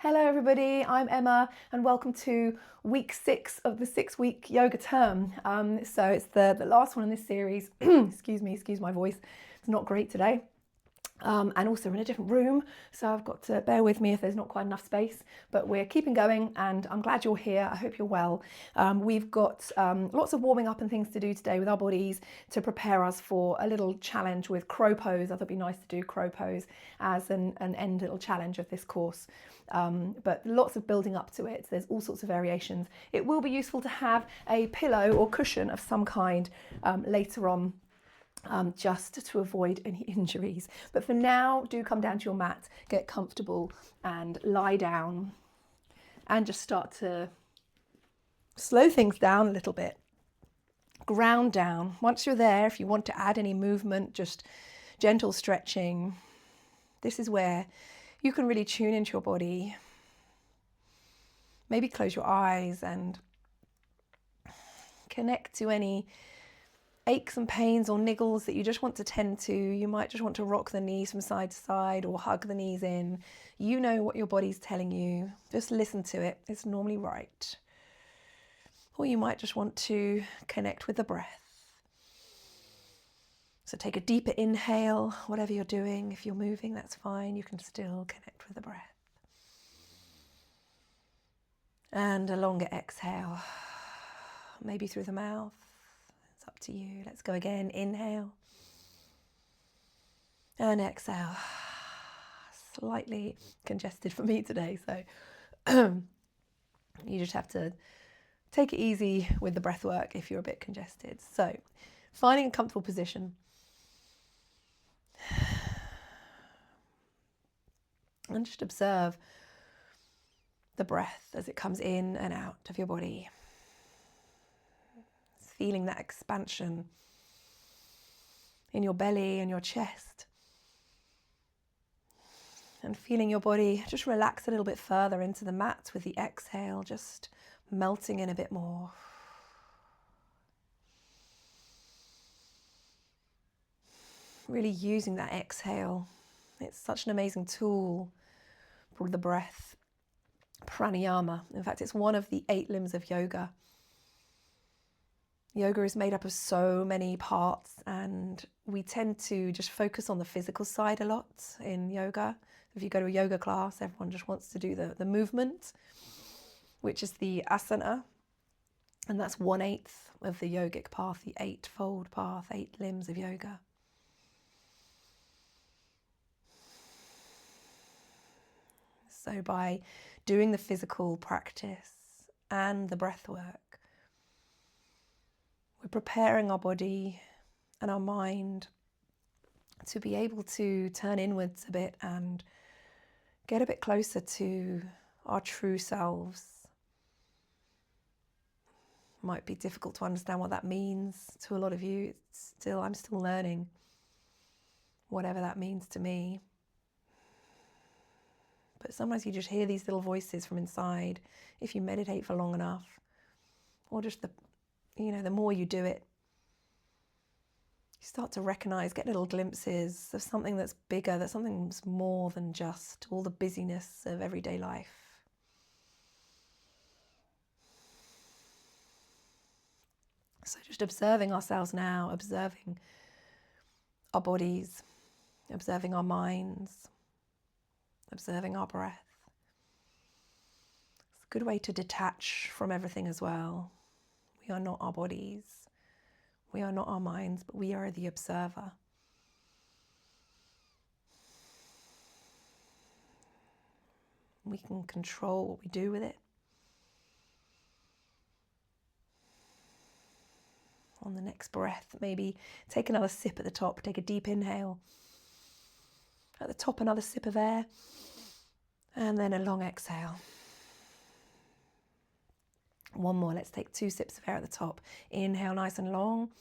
Hello everybody, I'm Emma and welcome to week 6 of the 6-week yoga term. So it's the last one in this series. excuse my voice, it's not great today. And also we're in a different room, so I've got to bear with me if there's not quite enough space, but we're keeping going and I'm glad you're here. I hope you're well. We've got lots of warming up and things to do today with our bodies to prepare us for a little challenge with crow pose. I thought it'd be nice to do crow pose as an end little challenge of this course. But lots of building up to it. There's all sorts of variations. It will be useful to have a pillow or cushion of some kind later on, just to avoid any injuries. But for now, do come down to your mat, get comfortable and lie down and just start to slow things down a little bit. Ground down. Once you're there, if you want to add any movement, just gentle stretching. This is where you can really tune into your body. Maybe close your eyes and connect to any aches and pains or niggles that you just want to tend to. You might just want to rock the knees from side to side or hug the knees in. You know what your body's telling you. Just listen to it. It's normally right. Or you might just want to connect with the breath. So take a deeper inhale, whatever you're doing. If you're moving, that's fine. You can still connect with the breath. And a longer exhale, maybe through the mouth. It's up to you. Let's go again. Inhale and exhale. Slightly congested for me today, so you just have to take it easy with the breath work if you're a bit congested. So finding a comfortable position and just observe the breath as it comes in and out of your body. Feeling that expansion in your belly and your chest. And feeling your body just relax a little bit further into the mat with the exhale, just melting in a bit more. Really using that exhale. It's such an amazing tool for the breath. Pranayama. In fact, it's one of the 8 limbs of yoga. Yoga is made up of so many parts and we tend to just focus on the physical side a lot in yoga. If you go to a yoga class, everyone just wants to do the movement, which is the asana. And that's 1/8 of the yogic path, the 8-fold path, 8 limbs of yoga. So by doing the physical practice and the breath work, we're preparing our body and our mind to be able to turn inwards a bit and get a bit closer to our true selves. Might be difficult to understand what that means to a lot of you. I'm still learning whatever that means to me. But sometimes you just hear these little voices from inside if you meditate for long enough, or just the more you do it, you start to recognize, get little glimpses of something that's bigger, that something that's more than just all the busyness of everyday life. So just observing ourselves now, observing our bodies, observing our minds, observing our breath. It's a good way to detach from everything as well. We are not our bodies, we are not our minds, but we are the observer. We can control what we do with it. On the next breath, maybe take another sip at the top, take a deep inhale. At the top, another sip of air, and then a long exhale. One more, let's take 2 sips of air at the top. Inhale nice and long,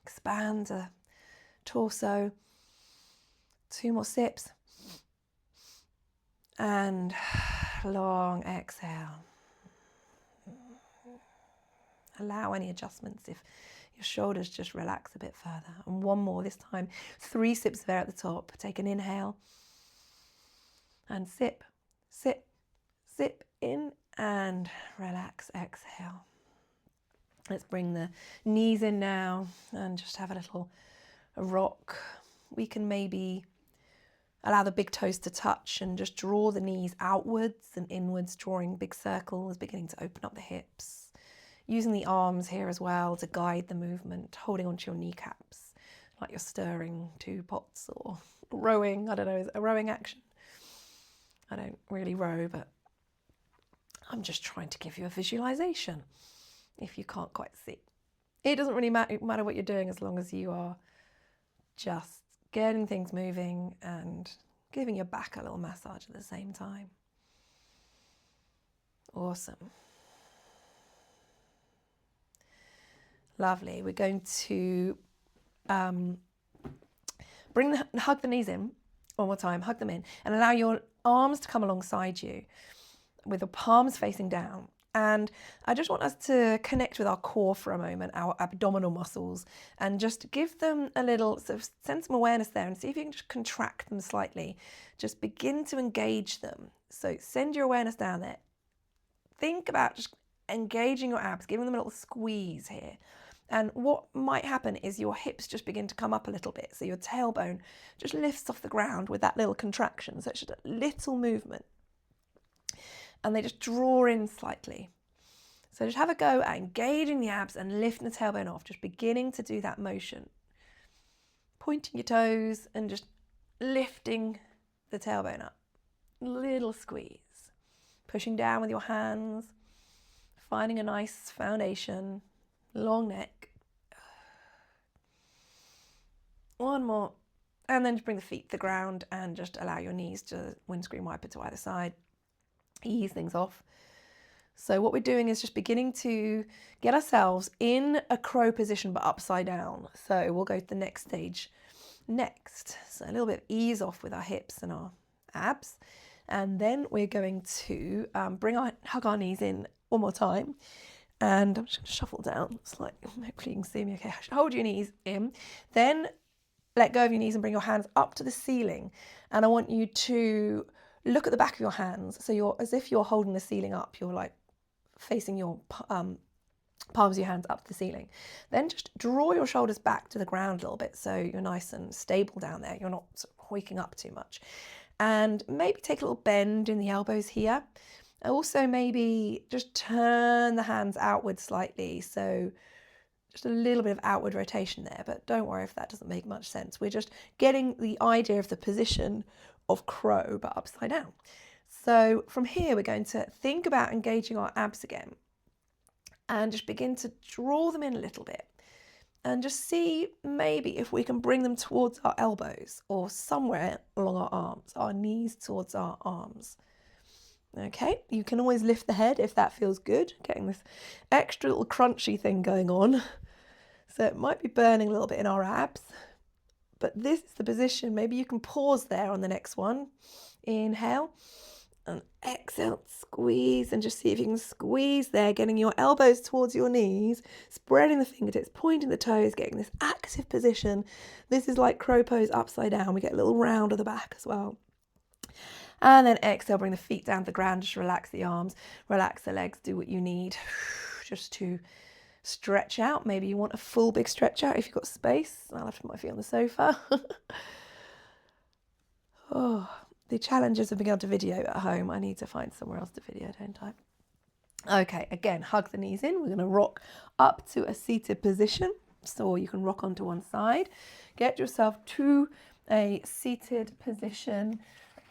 expand the torso. 2 more sips. And long exhale. Allow any adjustments if your shoulders just relax a bit further. And one more this time. 3 sips of air at the top. Take an inhale. And sip, sip, Zip in and relax, exhale. Let's bring the knees in now and just have a little rock. We can maybe allow the big toes to touch and just draw the knees outwards and inwards, drawing big circles, beginning to open up the hips. Using the arms here as well to guide the movement, holding onto your kneecaps, like you're stirring 2 pots or rowing. I don't know, is it a rowing action? I don't really row, but I'm just trying to give you a visualization if you can't quite see. It doesn't really matter what you're doing as long as you are just getting things moving and giving your back a little massage at the same time. Awesome. Lovely. We're going to hug the knees in one more time, hug them in, and allow your arms to come alongside you with the palms facing down. And I just want us to connect with our core for a moment, our abdominal muscles, and just give them a little, sort of send some awareness there and see if you can just contract them slightly. Just begin to engage them. So send your awareness down there. Think about just engaging your abs, giving them a little squeeze here. And what might happen is your hips just begin to come up a little bit. So your tailbone just lifts off the ground with that little contraction. So it's just a little movement. And they just draw in slightly. So just have a go at engaging the abs and lifting the tailbone off, just beginning to do that motion. Pointing your toes and just lifting the tailbone up. Little squeeze. Pushing down with your hands, finding a nice foundation, long neck. One more. And then just bring the feet to the ground and just allow your knees to windscreen wiper to either side. Ease things off. So what we're doing is just beginning to get ourselves in a crow position but upside down. So we'll go to the next stage next. So a little bit of ease off with our hips and our abs. And then we're going to hug our knees in one more time. And I'm just going to shuffle down slightly. Hopefully you can see me okay. Hold your knees in. Then let go of your knees and bring your hands up to the ceiling. And I want you to look at the back of your hands. So you're as if you're holding the ceiling up. You're like facing your palms of your hands up to the ceiling. Then just draw your shoulders back to the ground a little bit so you're nice and stable down there. You're not sort of hoiking up too much. And maybe take a little bend in the elbows here. Also maybe just turn the hands outward slightly. So just a little bit of outward rotation there, but don't worry if that doesn't make much sense. We're just getting the idea of the position of crow, but upside down. So from here, we're going to think about engaging our abs again and just begin to draw them in a little bit and just see maybe if we can bring them towards our elbows or somewhere along our arms, our knees towards our arms. Okay, you can always lift the head if that feels good, getting this extra little crunchy thing going on. So it might be burning a little bit in our abs, but this is the position. Maybe you can pause there on the next one. Inhale and exhale, squeeze, and just see if you can squeeze there, getting your elbows towards your knees, spreading the fingertips, pointing the toes, getting this active position. This is like crow pose upside down. We get a little round of the back as well. And then exhale, bring the feet down to the ground, just relax the arms, relax the legs, do what you need just to stretch out. Maybe you want a full big stretch out if you've got space. I'll have to put my feet on the sofa. Oh, the challenges of being able to video at home. I need to find somewhere else to video, don't I? Okay, again, hug the knees in. We're going to rock up to a seated position. So you can rock onto one side. Get yourself to a seated position.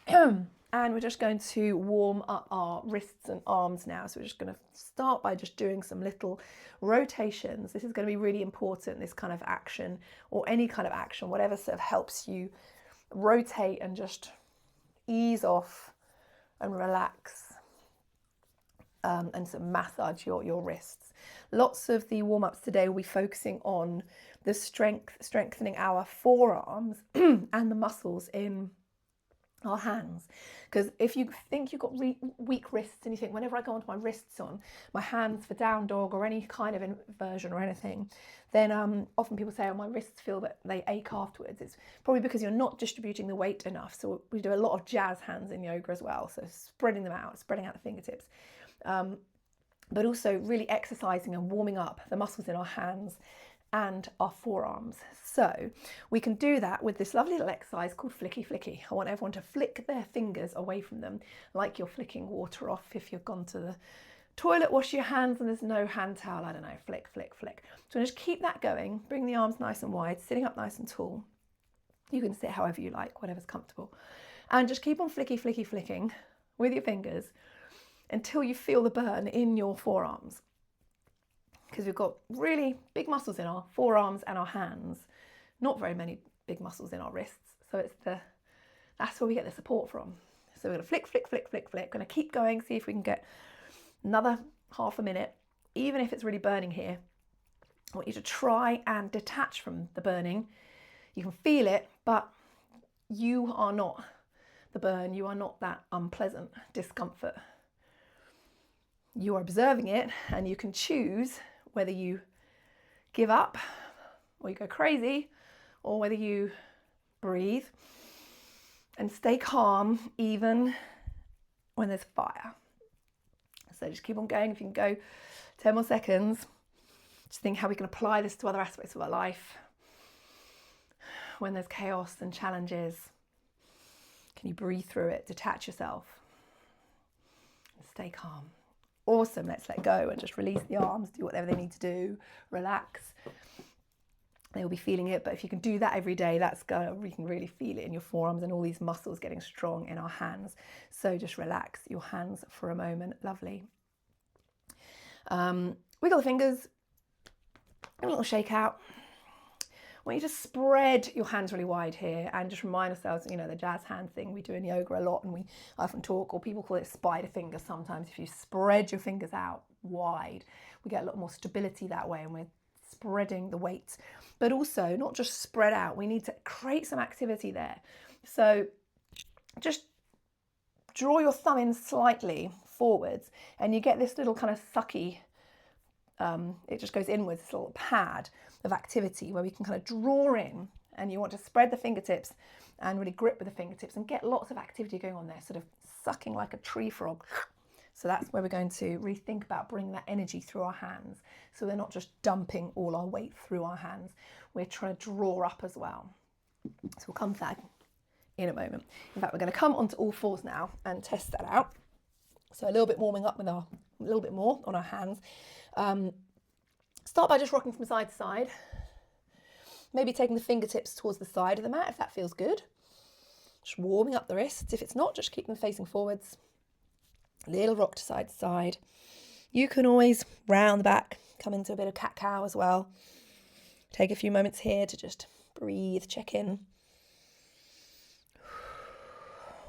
And we're just going to warm up our wrists and arms now. So we're just going to start by just doing some little rotations. This is going to be really important, this kind of action, or any kind of action, whatever sort of helps you rotate and just ease off and relax and sort of massage your wrists. Lots of the warm-ups today will be focusing on the strengthening our forearms and the muscles in our hands. Because if you think you've got weak wrists and you think whenever I go onto my wrists on my hands for down dog or any kind of inversion or anything, then often people say, oh, my wrists feel that they ache afterwards. It's probably because you're not distributing the weight enough. So we do a lot of jazz hands in yoga as well, so spreading them out, spreading out the fingertips, but also really exercising and warming up the muscles in our hands and our forearms. So we can do that with this lovely little exercise called flicky flicky. I want everyone to flick their fingers away from them like you're flicking water off if you've gone to the toilet, wash your hands and there's no hand towel, I don't know, flick, flick, flick. So just keep that going, bring the arms nice and wide, sitting up nice and tall. You can sit however you like, whatever's comfortable. And just keep on flicky, flicky, flicking with your fingers until you feel the burn in your forearms. Because we've got really big muscles in our forearms and our hands, not very many big muscles in our wrists. So that's where we get the support from. So we're going to flick, flick, flick, flick, flick. Going to keep going, see if we can get another half a minute. Even if it's really burning here, I want you to try and detach from the burning. You can feel it, but you are not the burn. You are not that unpleasant discomfort. You are observing it, and you can choose whether you give up or you go crazy, or whether you breathe and stay calm even when there's fire. So just keep on going. If you can go 10 more seconds, just think how we can apply this to other aspects of our life. When there's chaos and challenges, can you breathe through it, detach yourself, and stay calm? Awesome, let's let go and just release the arms, do whatever they need to do, relax. They'll be feeling it, but if you can do that every day, we can really feel it in your forearms and all these muscles getting strong in our hands. So just relax your hands for a moment, lovely. Wiggle the fingers, a little shake out. I want you to spread your hands really wide here and just remind ourselves, the jazz hand thing we do in yoga a lot, and we often talk, or people call it spider fingers sometimes. If you spread your fingers out wide, we get a lot more stability that way, and we're spreading the weight. But also not just spread out, we need to create some activity there. So just draw your thumb in slightly forwards and you get this little kind of sucky, it just goes inwards, this little pad of activity where we can kind of draw in, and you want to spread the fingertips and really grip with the fingertips and get lots of activity going on there, sort of sucking like a tree frog. So that's where we're going to really think about bringing that energy through our hands. So we're not just dumping all our weight through our hands, we're trying to draw up as well. So we'll come to that in a moment. In fact, we're going to come onto all fours now and test that out. So a little bit warming up with a little bit more on our hands. Start by just rocking from side to side. Maybe taking the fingertips towards the side of the mat if that feels good. Just warming up the wrists. If it's not, just keep them facing forwards. Little rock to side. You can always round the back, come into a bit of cat-cow as well. Take a few moments here to just breathe, check in.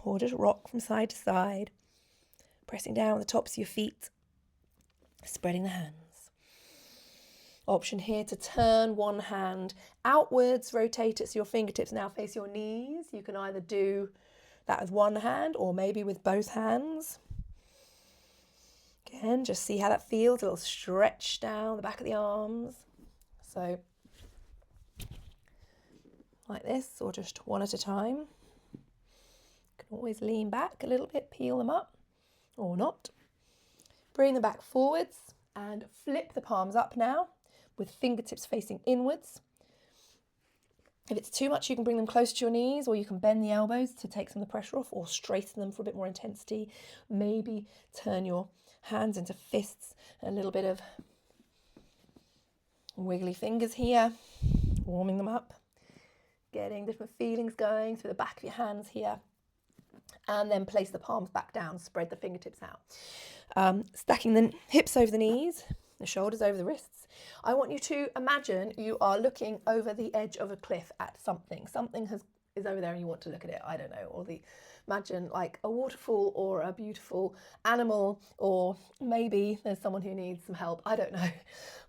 Or just rock from side to side, pressing down on the tops of your feet, spreading the hands. Option here to turn one hand outwards, rotate it so your fingertips now face your knees. You can either do that with one hand or maybe with both hands. Again, just see how that feels, a little stretch down the back of the arms. So, like this, or just one at a time. You can always lean back a little bit, peel them up, or not. Bring them back forwards and flip the palms up now, with fingertips facing inwards. If it's too much, you can bring them close to your knees, or you can bend the elbows to take some of the pressure off, or straighten them for a bit more intensity. Maybe turn your hands into fists, a little bit of wiggly fingers here, warming them up, getting different feelings going through the back of your hands here. And then place the palms back down, spread the fingertips out. Stacking the hips over the knees, the shoulders over the wrists. I want you to imagine you are looking over the edge of a cliff at something. Something is over there and you want to look at it, I don't know, or imagine like a waterfall or a beautiful animal, or maybe there's someone who needs some help, I don't know.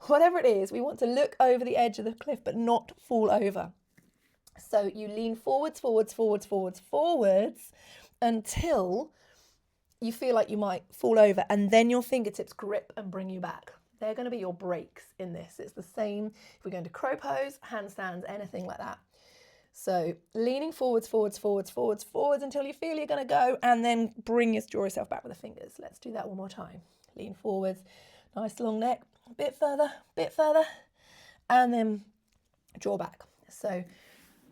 Whatever it is, we want to look over the edge of the cliff but not fall over. So you lean forwards, forwards, forwards, forwards, forwards until you feel like you might fall over, and then your fingertips grip and bring you back. They're going to be your brakes in this. It's the same if we go into crow pose, handstands, anything like that. So leaning forwards, forwards, forwards, forwards, forwards until you feel you're going to go, and then draw yourself back with the fingers. Let's do that one more time. Lean forwards, nice long neck, a bit further, and then draw back. So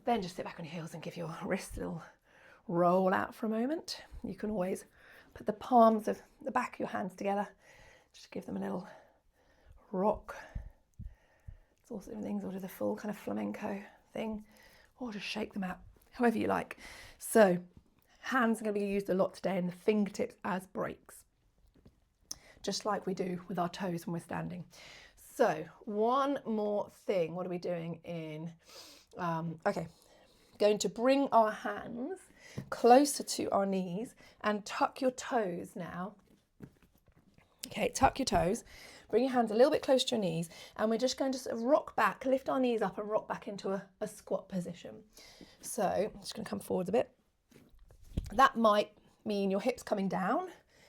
then just sit back on your heels and give your wrists a little roll out for a moment. You can always put the palms of the back of your hands together, just give them a little rock. It's also things, or do the full kind of flamenco thing, or just shake them out, however you like. So hands are going to be used a lot today, and the fingertips as brakes, just like we do with our toes when we're standing. So one more thing, what are we doing in, okay, going to bring our hands closer to our knees and tuck your toes now. Okay, tuck your toes, bring your hands a little bit close to your knees, and we're just going to sort of rock back, lift our knees up and rock back into a squat position. So I'm just going to come forwards a bit. That might mean your hips coming down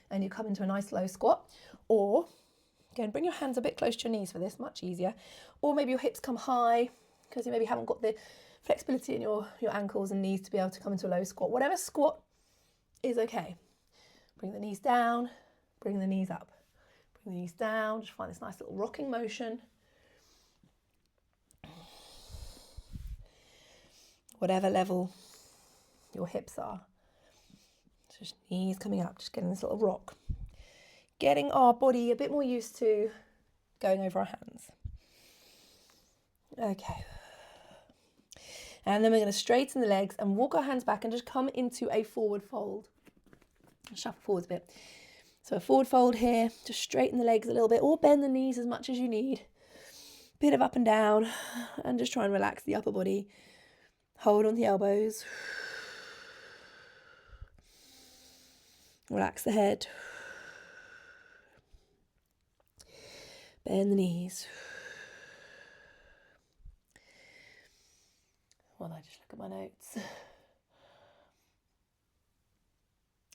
and you come into a nice low squat, or again, bring your hands a bit close to your knees for this, much easier. Or maybe your hips come high because you maybe haven't got the flexibility in your ankles and knees to be able to come into a low squat. Whatever squat is okay. Bring the knees down, bring the knees up. Bring the knees down, just find this nice little rocking motion. Whatever level your hips are. Just knees coming up, just getting this little rock. Getting our body a bit more used to going over our hands. Okay. And then we're going to straighten the legs and walk our hands back and just come into a forward fold. Shuffle forwards a bit. So a forward fold here, just straighten the legs a little bit, or bend the knees as much as you need. Bit of up and down, and just try and relax the upper body. Hold on the elbows. Relax the head. Bend the knees. While I just look at my notes.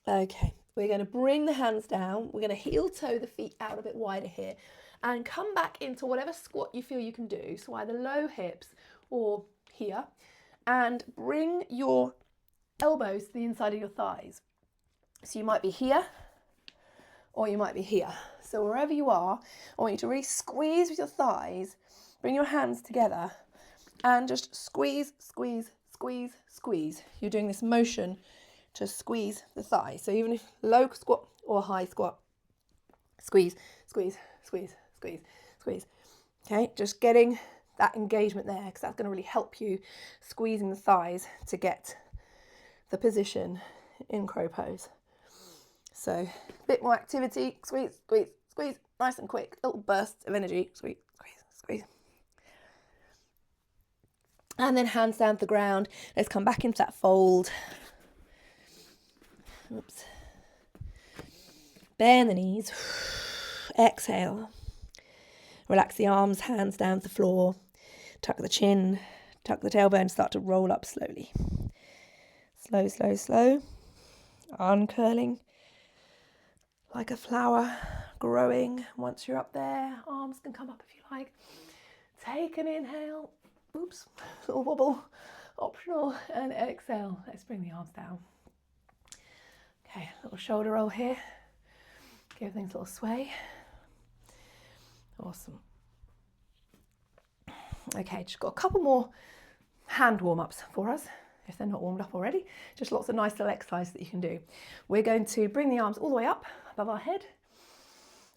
Okay, we're going to bring the hands down. We're going to heel toe the feet out a bit wider here and come back into whatever squat you feel you can do. So either low hips or here, and bring your elbows to the inside of your thighs. So you might be here or you might be here. So wherever you are, I want you to really squeeze with your thighs, bring your hands together and just squeeze, squeeze, squeeze, squeeze. You're doing this motion to squeeze the thigh. So even if low squat or high squat, squeeze, squeeze, squeeze, squeeze, squeeze. Okay, just getting that engagement there, because that's going to really help you squeezing the thighs to get the position in crow pose. So a bit more activity, squeeze, squeeze, squeeze, nice and quick, little bursts of energy, squeeze, squeeze, squeeze. And then hands down to the ground. Let's come back into that fold. Oops. Bend the knees. Exhale. Relax the arms, hands down to the floor. Tuck the chin, tuck the tailbone, start to roll up slowly. Slow, slow, slow. Uncurling like a flower, growing. Once you're up there, arms can come up if you like. Take an inhale. Oops, little wobble, optional, and exhale. Let's bring the arms down. Okay, little shoulder roll here. Give things a little sway. Awesome. Okay, just got a couple more hand warm-ups for us, if they're not warmed up already. Just lots of nice little exercises that you can do. We're going to bring the arms all the way up above our head.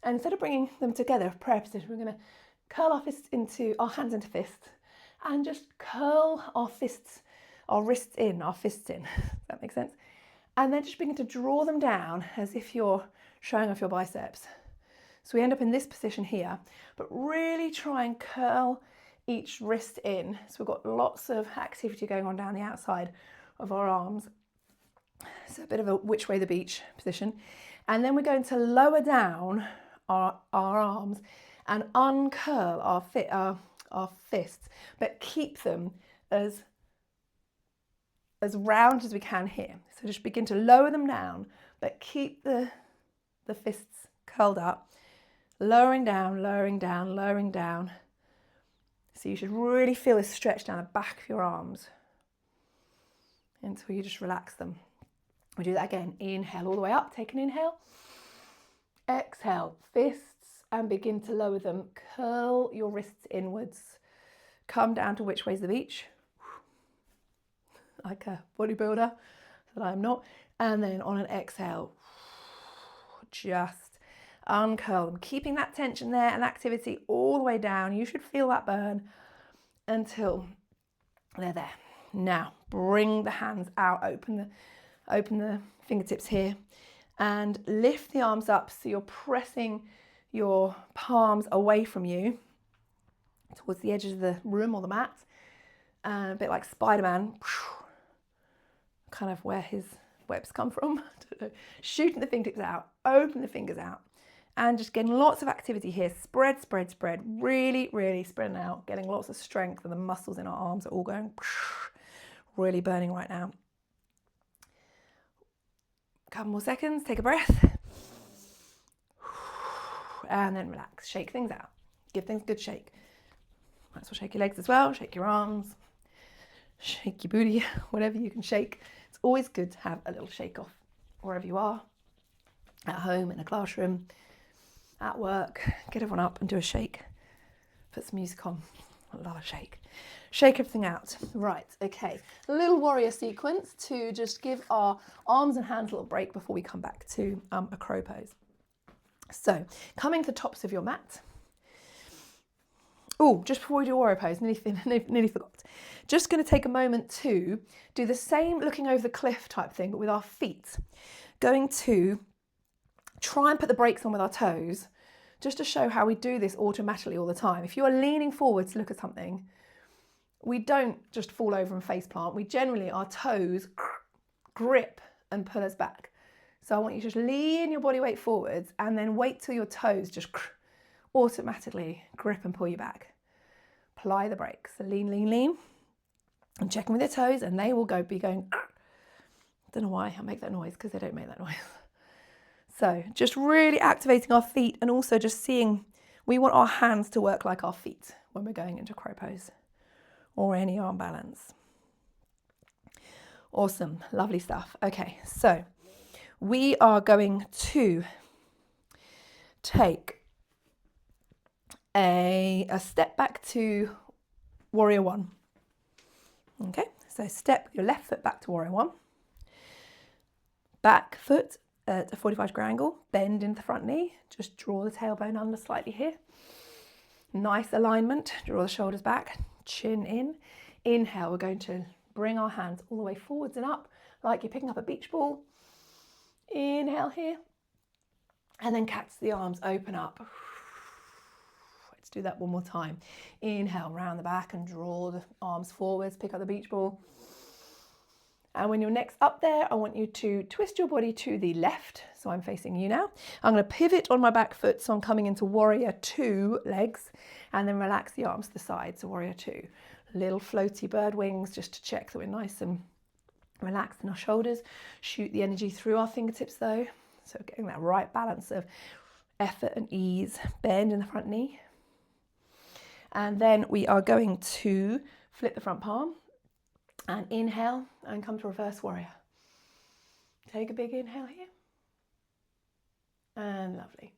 And instead of bringing them together, prayer position, we're going to curl our fists into, our hands into fists, and just curl our fists, our wrists in, our fists in. Does that make sense? And then just begin to draw them down as if you're showing off your biceps. So we end up in this position here, but really try and curl each wrist in. So we've got lots of activity going on down the outside of our arms. So a bit of a which way the beach position. And then we're going to lower down our arms and uncurl our fists, but keep them as as round as we can here. So just begin to lower them down, but keep the fists curled up, lowering down, lowering down, lowering down. So you should really feel this stretch down the back of your arms until you just relax them. We do that again. Inhale all the way up, take an inhale. Exhale, fists, and begin to lower them. Curl your wrists inwards. Come down to which way's the beach. Like a bodybuilder that I'm not. And then on an exhale, just uncurl them, keeping that tension there and activity all the way down. You should feel that burn until they're there. Now bring the hands out, open the fingertips here, and lift the arms up so you're pressing your palms away from you towards the edges of the room or the mat, a bit like Spider-Man, kind of where his webs come from. Shooting the fingertips out, open the fingers out, and just getting lots of activity here. Spread, spread, spread. Really, really spreading out, getting lots of strength, and the muscles in our arms are all going really burning right now. Couple more seconds, take a breath, and then relax. Shake things out. Give things a good shake. Might as well shake your legs as well, shake your arms, shake your booty, whatever you can shake. It's always good to have a little shake off wherever you are, at home, in a classroom, at work. Get everyone up and do a shake. Put some music on. I love a shake. Shake everything out. Right, okay. A little warrior sequence to just give our arms and hands a little break before we come back to a crow pose. So, coming to the tops of your mat. Oh, just before we do warrior pose, nearly forgot. Just going to take a moment to do the same looking over the cliff type thing, but with our feet. Going to try and put the brakes on with our toes, just to show how we do this automatically all the time. If you are leaning forward to look at something, we don't just fall over and face plant. We generally, our toes grip and pull us back. So I want you to just lean your body weight forwards and then wait till your toes just automatically grip and pull you back. Apply the brakes. So lean, lean, lean. And checking with your toes, and they will be going. Don't know why I make that noise, because they don't make that noise. So just really activating our feet, and also just seeing, we want our hands to work like our feet when we're going into crow pose or any arm balance. Awesome, lovely stuff. Okay, so we are going to take a step back to warrior one. Okay, so step your left foot back to warrior one. Back foot at a 45-degree angle, bend into the front knee, just draw the tailbone under slightly here. Nice alignment, draw the shoulders back, chin in. Inhale, we're going to bring our hands all the way forwards and up, like you're picking up a beach ball. Inhale here, and then catch the arms, open up. Let's do that one more time. Inhale, round the back and draw the arms forwards, pick up the beach ball. And when you're next up there, I want you to twist your body to the left. So I'm facing you now. I'm going to pivot on my back foot, so I'm coming into warrior two legs, and then relax the arms to the side. So warrior two. Little floaty bird wings, just to check that we're nice and relaxed in our shoulders. Shoot the energy through our fingertips though. So getting that right balance of effort and ease. Bend in the front knee. And then we are going to flip the front palm and inhale and come to reverse warrior. Take a big inhale here. And lovely.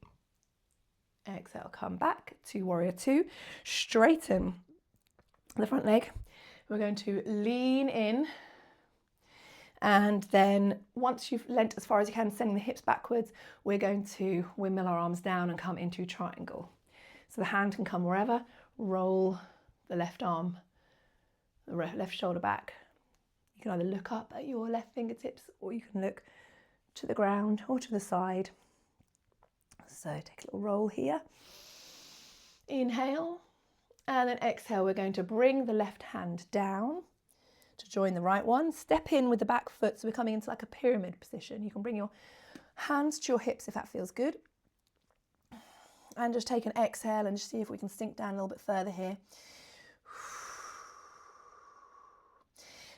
Exhale, come back to warrior two. Straighten the front leg. We're going to lean in. And then once you've leant as far as you can, sending the hips backwards, we're going to windmill our arms down and come into triangle. So the hand can come wherever. Roll the left arm, the left shoulder back. You can either look up at your left fingertips, or you can look to the ground or to the side. So take a little roll here. Inhale, and then exhale. We're going to bring the left hand down to join the right one. Step in with the back foot, so we're coming into like a pyramid position. You can bring your hands to your hips if that feels good. And just take an exhale and just see if we can sink down a little bit further here.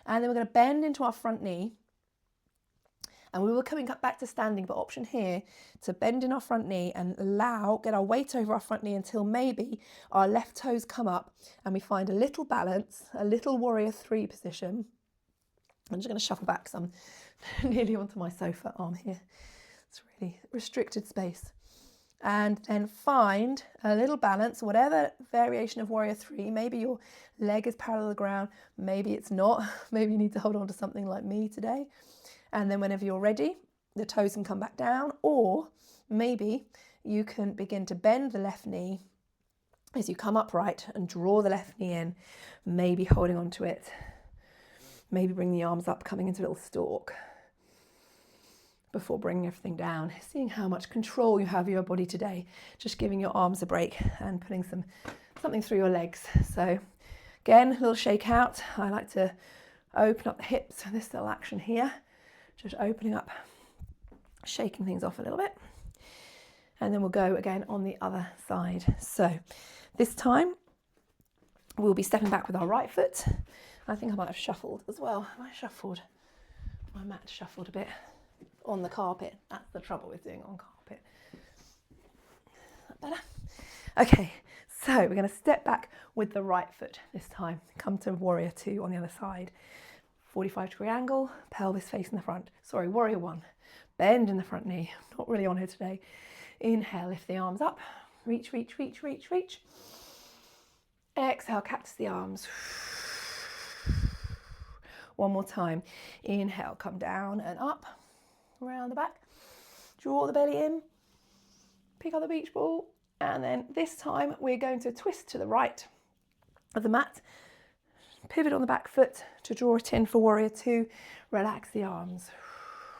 And then we're going to bend into our front knee. And we were coming back to standing, but option here to bend in our front knee and get our weight over our front knee until maybe our left toes come up and we find a little balance, a little warrior 3 position. I'm just going to shuffle back because I'm nearly onto my sofa arm here. It's really restricted space. And then find a little balance, whatever variation of warrior 3. Maybe your leg is parallel to the ground, maybe it's not. Maybe you need to hold on to something like me today. And then whenever you're ready, the toes can come back down, or maybe you can begin to bend the left knee as you come upright and draw the left knee in, maybe holding onto it. Maybe bring the arms up, coming into a little stalk before bringing everything down. Seeing how much control you have of your body today, just giving your arms a break and putting something through your legs. So again, a little shake out. I like to open up the hips for this little action here. Just opening up, shaking things off a little bit. And then we'll go again on the other side. So this time we'll be stepping back with our right foot. I think I might have shuffled as well. I shuffled, my mat shuffled a bit on the carpet. That's the trouble with doing it on carpet. Is that better? Okay, so we're going to step back with the right foot this time. Come to warrior 2 on the other side. 45-degree angle, pelvis facing the front. Sorry, warrior 1. Bend in the front knee. Not really on here today. Inhale, lift the arms up. Reach, reach, reach, reach, reach. Exhale, cactus the arms. One more time. Inhale, come down and up. Around the back. Draw the belly in. Pick up the beach ball. And then this time we're going to twist to the right of the mat. Pivot on the back foot to draw it in for warrior 2. Relax the arms.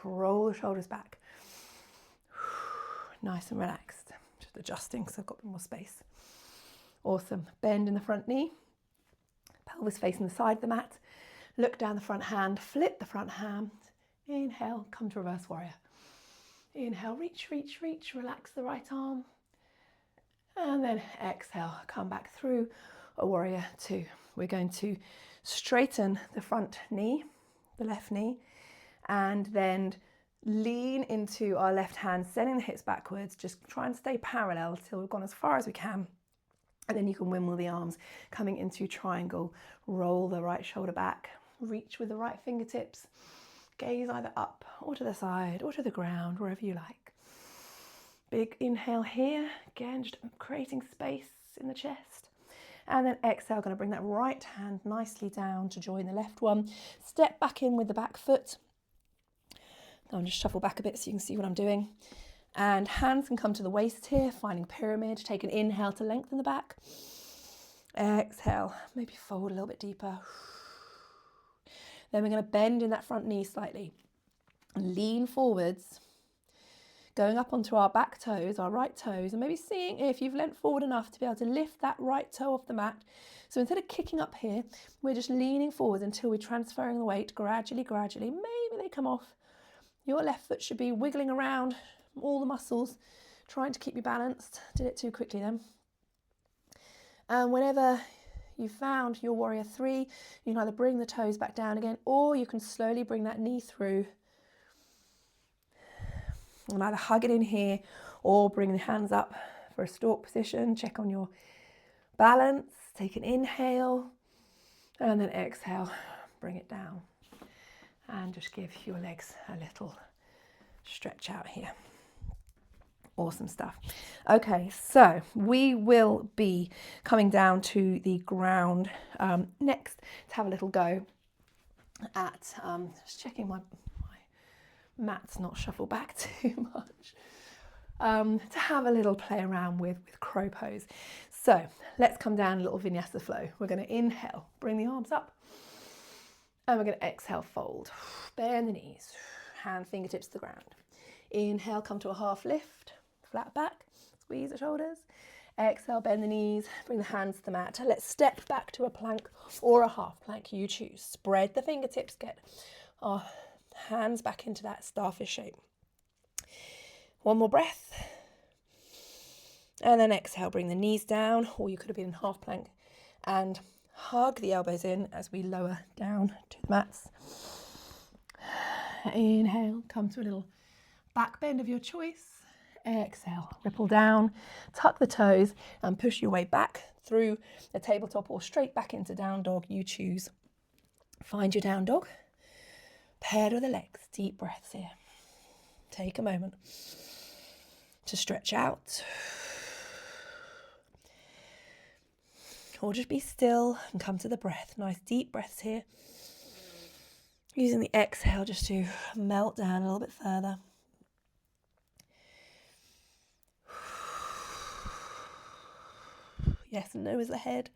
Roll the shoulders back. Nice and relaxed. Just adjusting because I've got a bit more space. Awesome. Bend in the front knee. Pelvis facing the side of the mat. Look down the front hand. Flip the front hand. Inhale, come to reverse warrior. Inhale, reach, reach, reach. Relax the right arm. And then exhale, come back through a warrior 2. We're going to straighten the front knee, the left knee, and then lean into our left hand, sending the hips backwards. Just try and stay parallel till we've gone as far as we can. And then you can wimble the arms, coming into triangle. Roll the right shoulder back. Reach with the right fingertips. Gaze either up or to the side or to the ground, wherever you like. Big inhale here. Again, just creating space in the chest. And then exhale, going to bring that right hand nicely down to join the left one. Step back in with the back foot. I'll just shuffle back a bit so you can see what I'm doing. And hands can come to the waist here, finding pyramid. Take an inhale to lengthen the back. Exhale, maybe fold a little bit deeper. Then we're going to bend in that front knee slightly. Lean forwards. Going up onto our back toes, our right toes, and maybe seeing if you've leant forward enough to be able to lift that right toe off the mat. So instead of kicking up here, we're just leaning forward until we're transferring the weight gradually, gradually. Maybe they come off. Your left foot should be wiggling around all the muscles, trying to keep you balanced. Did it too quickly then. And whenever you found your warrior 3, you can either bring the toes back down again, or you can slowly bring that knee through. And either hug it in here or bring the hands up for a stalk position. Check on your balance. Take an inhale and then exhale. Bring it down. And just give your legs a little stretch out here. Awesome stuff. Okay, so we will be coming down to the ground next to have a little go at, just checking my mat's not shuffle back too much, to have a little play around with crow pose. So let's come down a little vinyasa flow. We're going to inhale, bring the arms up, and we're going to exhale, fold, bend the knees, hand fingertips to the ground. Inhale, come to a half lift, flat back, squeeze the shoulders. Exhale, bend the knees, bring the hands to the mat. Let's step back to a plank or a half plank, you choose. Spread the fingertips, get our hands back into that starfish shape. One more breath. And then exhale, bring the knees down, or you could have been in half plank and Hug the elbows in as we lower down to the mats. Inhale, come to a little back bend of your choice. Exhale, ripple down, tuck the toes and push your way back through the tabletop or straight back into down dog. You choose. Find your down dog. Paired with the legs. Deep breaths here. Take a moment to stretch out. Or just be still and come to the breath. Nice deep breaths here. Using the exhale just to melt down a little bit further. Yes, nose ahead.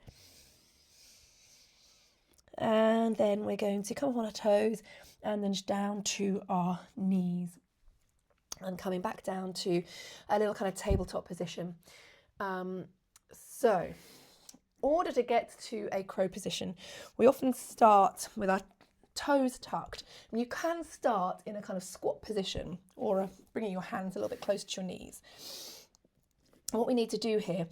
And then we're going to come up on our toes and then just down to our knees. And coming back down to a little kind of tabletop position. So, in order to get to a crow position, we often start with our toes tucked. And you can start in a kind of squat position or bringing your hands a little bit closer to your knees. And what we need to do here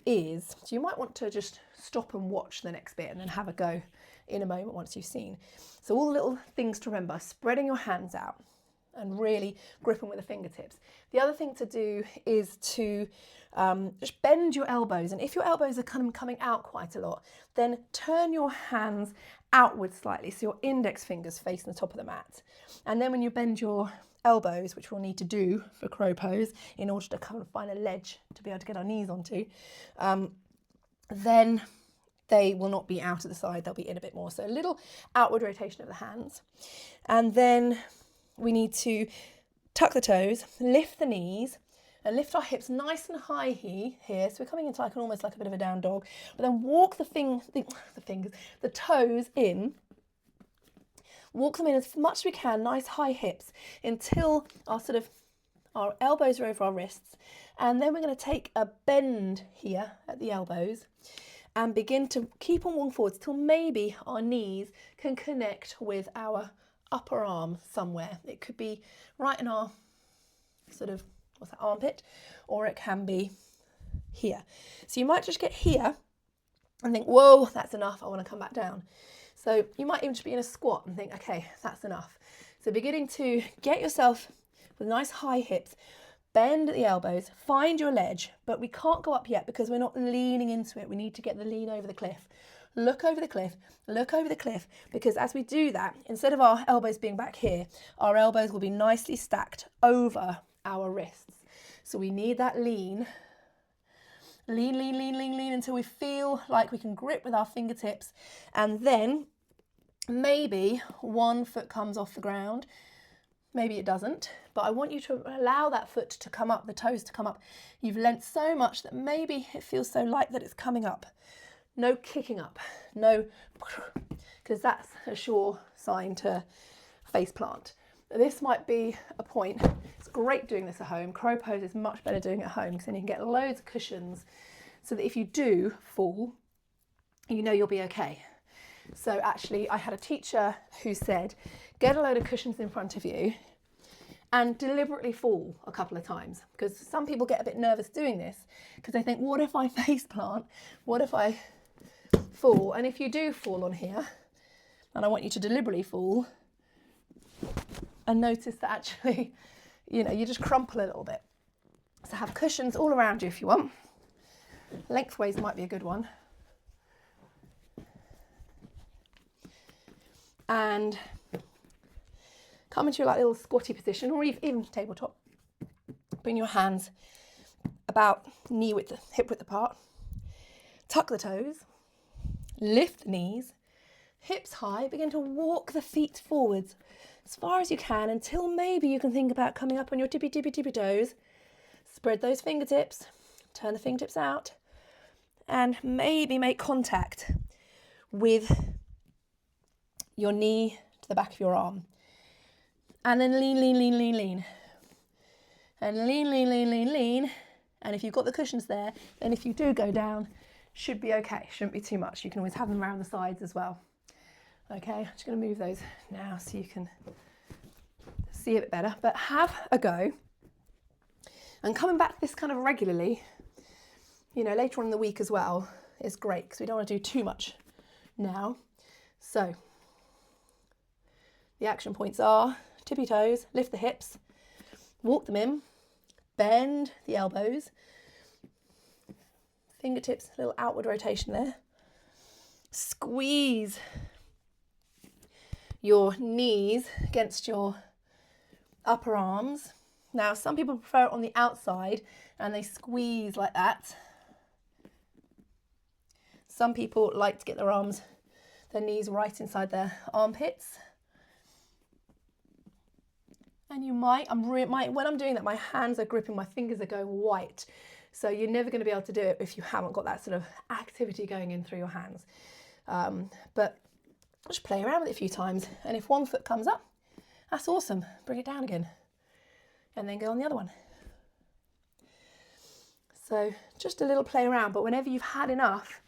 is, so you might want to just stop and watch the next bit and then have a go in a moment once you've seen. So all the little things to remember: spreading your hands out and really gripping with the fingertips. The other thing to do is to just bend your elbows. And if your elbows are kind of coming out quite a lot, then turn your hands outwards slightly so your index fingers facing the top of the mat. And then when you bend your elbows, which we'll need to do for crow pose in order to kind of find a ledge to be able to get our knees onto, then they will not be out at the side, they'll be in a bit more. So a little outward rotation of the hands. And then we need to tuck the toes, lift the knees, and lift our hips nice and high here. So we're coming into almost like a bit of a down dog. But then walk the toes in. Walk them in as much as we can, nice high hips, until our elbows are over our wrists. And then we're going to take a bend here at the elbows and begin to keep on walking forwards till maybe our knees can connect with our upper arm somewhere. It could be right in our armpit, or it can be here. So you might just get here and think, whoa, that's enough, I want to come back down. So you might even just be in a squat and think, okay, that's enough. So beginning to get yourself with nice high hips, bend at the elbows, find your ledge, but we can't go up yet because we're not leaning into it. We need to get the lean over the cliff. Look over the cliff, because as we do that, instead of our elbows being back here, our elbows will be nicely stacked over our wrists. So we need that lean until we feel like we can grip with our fingertips, and then maybe one foot comes off the ground, maybe it doesn't, but I want you to allow that foot to come up, the toes to come up. You've leant so much that maybe it feels so light that it's coming up. No kicking up, no, because that's a sure sign to face plant. This might be a point. It's great doing this at home. Crow pose is much better doing it at home because then you can get loads of cushions so that if you do fall, you know you'll be okay. So actually, I had a teacher who said, get a load of cushions in front of you and deliberately fall a couple of times, because some people get a bit nervous doing this because they think, what if I face plant? What if I fall? And if you do fall on here, and I want you to deliberately fall, and notice that actually, you just crumple a little bit. So have cushions all around you if you want. Lengthways might be a good one. And come into your little squatty position, or even tabletop. Bring your hands about knee width, hip width apart. Tuck the toes, lift the knees, hips high, begin to walk the feet forwards as far as you can until maybe you can think about coming up on your tippy toes. Spread those fingertips, turn the fingertips out, and maybe make contact with your knee to the back of your arm. And then lean. And lean. And if you've got the cushions there, then if you do go down, should be okay, shouldn't be too much. You can always have them around the sides as well. Okay, I'm just going to move those now so you can see a bit better. But have a go. And coming back to this kind of regularly, later on in the week as well, is great because we don't want to do too much now. So the action points are tippy toes, lift the hips, walk them in, bend the elbows, fingertips, a little outward rotation there. Squeeze your knees against your upper arms. Now, some people prefer it on the outside and they squeeze like that. Some people like to get their arms, their knees right inside their armpits. And you might, when I'm doing that, my hands are gripping, my fingers are going white. So you're never going to be able to do it if you haven't got that sort of activity going in through your hands. But just play around with it a few times. And if one foot comes up, that's awesome. Bring it down again. And then go on the other one. So just a little play around. But whenever you've had enough,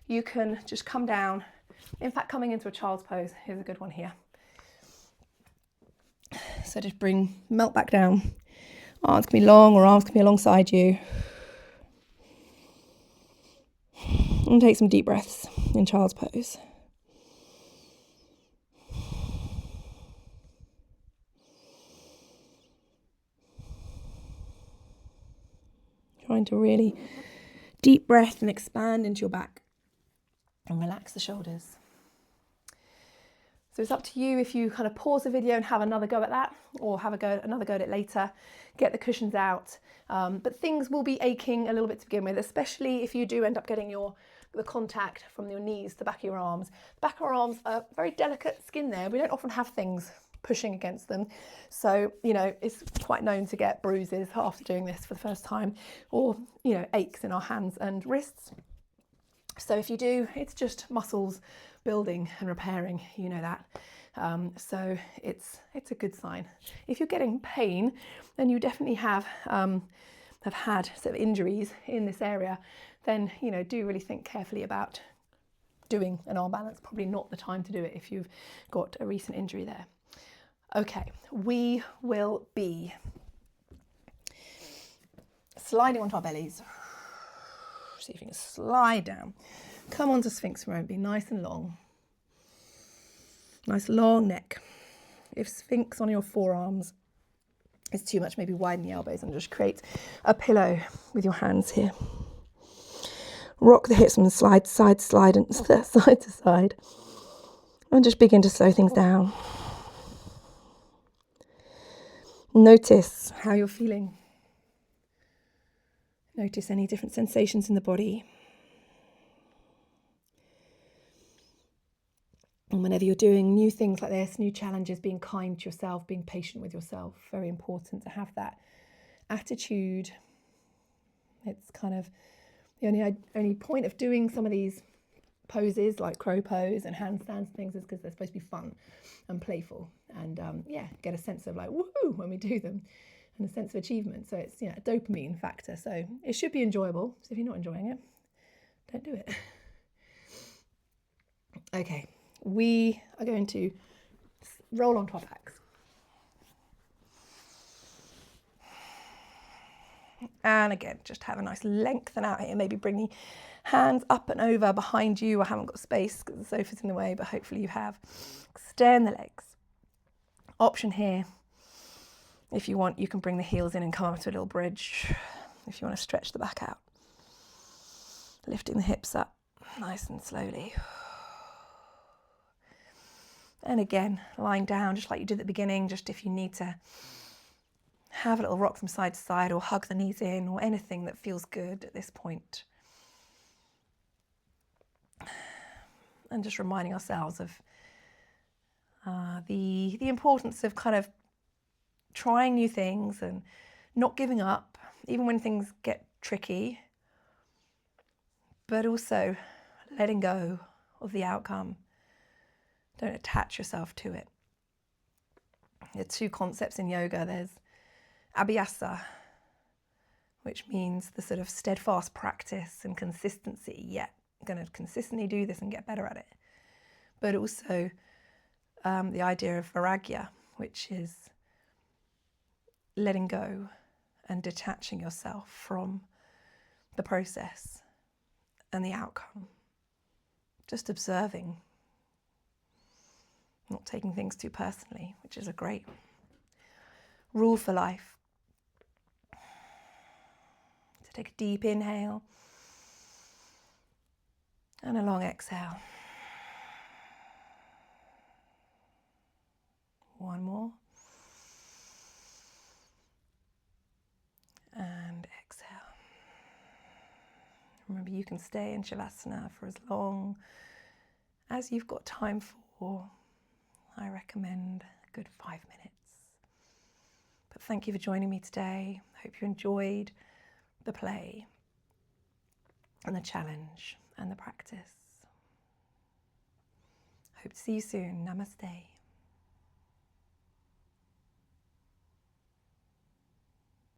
you can just come down. In fact, coming into a child's pose, here's a good one here. So just melt back down. Arms can be long or arms can be alongside you. And take some deep breaths in child's pose. Trying to really deep breath and expand into your back and relax the shoulders. So it's up to you if you kind of pause the video and have another go at that, or have another go at it later. Get the cushions out. But things will be aching a little bit to begin with, especially if you do end up getting the contact from your knees to the back of your arms. The back of our arms are very delicate skin there. We don't often have things pushing against them. So, it's quite known to get bruises after doing this for the first time, or, aches in our hands and wrists. So if you do, it's just muscles building and repairing, that. So it's a good sign. If you're getting pain, then you definitely have had sort of injuries in this area, then, do really think carefully about doing an arm balance. Probably not the time to do it if you've got a recent injury there. Okay, we will be sliding onto our bellies. See if you can slide down. Come onto Sphinx mode, be nice and long. Nice long neck. If Sphinx on your forearms is too much, maybe widen the elbows and just create a pillow with your hands here. Rock the hips and slide side and side to side. And just begin to slow things down. Notice how you're feeling. Notice any different sensations in the body. And whenever you're doing new things like this, new challenges, being kind to yourself, being patient with yourself, very important to have that attitude. It's kind of the only point of doing some of these poses like crow pose and handstands and things is because they're supposed to be fun and playful and get a sense of like woohoo when we do them and a sense of achievement. So it's a dopamine factor. So it should be enjoyable. So if you're not enjoying it, don't do it. Okay. We are going to roll onto our backs. And again, just have a nice lengthen out here. Maybe bring the hands up and over behind you. I haven't got space because the sofa's in the way, but hopefully you have. Extend the legs. Option here. If you want, you can bring the heels in and come up to a little bridge. If you want to stretch the back out. Lifting the hips up nice and slowly. And again, lying down just like you did at the beginning, just if you need to have a little rock from side to side or hug the knees in or anything that feels good at this point. And just reminding ourselves of the importance of kind of trying new things and not giving up, even when things get tricky, but also letting go of the outcome. Don't attach yourself to it. There are two concepts in yoga. There's abhyasa, which means the sort of steadfast practice and consistency. Yeah, I'm going to consistently do this and get better at it. But also the idea of vairagya, which is letting go and detaching yourself from the process and the outcome. just observing, not taking things too personally, which is a great rule for life. So take a deep inhale and a long exhale. One more. And exhale. Remember, you can stay in Shavasana for as long as you've got time for. I recommend a good 5 minutes. But thank you for joining me today. I hope you enjoyed the play and the challenge and the practice. Hope to see you soon. Namaste.